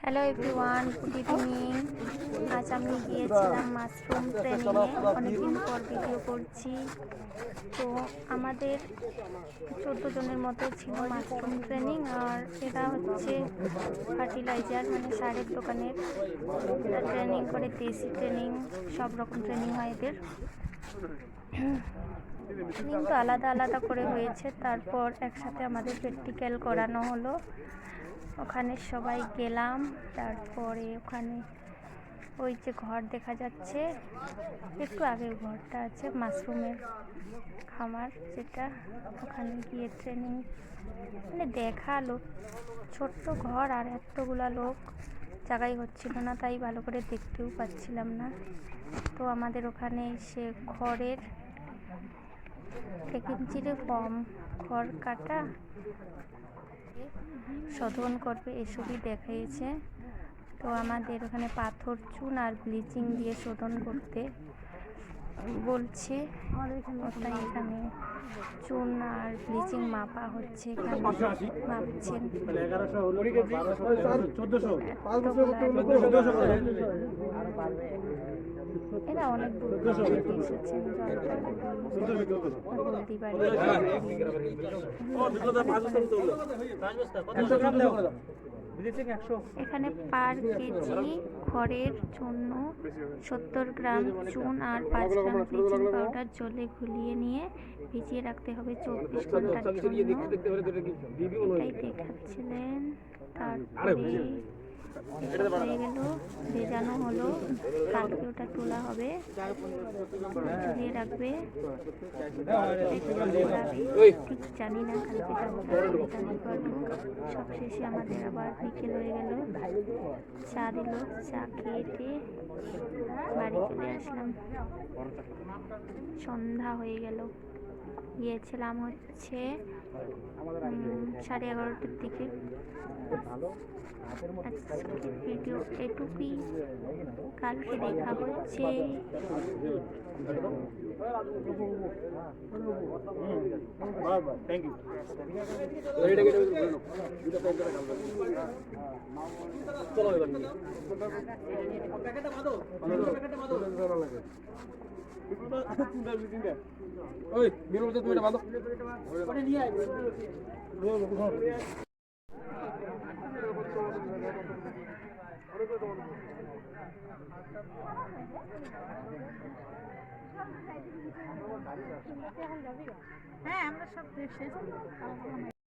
Hello everyone, good evening. আজ আমি গিয়েছিলাম মাশরুম ট্রেনিংয়ে। অনেকদিন পর ভিডিও করছি। তো আমাদের 14 জনের মতো ছিল মাশরুম ট্রেনিং। আর এরা হচ্ছে ফার্টিলাইজার মানে সারের দোকানের ট্রেনিং করে, দেশি ট্রেনিং, সব রকম ট্রেনিং হয় এদের। ট্রেনিং তো আলাদা আলাদা করে হয়েছে, তারপর একসাথে আমাদের প্র্যাকটিক্যাল করানো হলো। ওখানে সবাই গেলাম। তারপরে ওখানে ওই যে ঘর দেখা যাচ্ছে, একটু আগের ঘরটা আছে মাশরুমের খামার, যেটা ওখানে গিয়ে ট্রেনিং মানে দেখালো। ছোট্ট ঘর আর এতগুলা লোক, জায়গাই হচ্ছিল না, তাই ভালো করে দেখতেও পাচ্ছিলাম না। তো আমাদের ওখানে সে খড়ের 1 ইঞ্চিরও কম খড় কাটা শোধন করবে, এসবই দেখিয়েছে। তো আমাদের ওখানে পাথর, চুন আর ব্লিচিং দিয়ে শোধন করতে বলছে। ওটাই এখানে চুন আর ব্লিচিং মাপা হচ্ছে, এখানে মাপছেন। এরা অনেক দূর থেকে এসেছেন, এখানে পার কেজি খড়ের জন্য 70 গ্রাম চুন আর 5 গ্রাম ব্লিচিং পাউডার জলে ঘুলিয়ে নিয়ে ভিজিয়ে রাখতে হবে 24 ঘন্টার জন্য। এটাই দেখাচ্ছিলেন। তারপরে হয়ে গেল, ভেজানো হলো। কালকে ওটা তোলা হবে, ঝুলিয়ে রাখবে। ঠিক জানি না কালকে যাবো। সব শেষে আমাদের আবার বিকেল হয়ে গেল, চা দিল। চা খেয়ে বাড়ি চলে আসলাম। সন্ধ্যা হয়ে গেল। গিয়েছিলাম হচ্ছে 11:30টার দিকে। আজকের ভিডিও এটুকুই, কালকে দেখা হচ্ছে। হ্যাঁ, আমরা সব শেষ।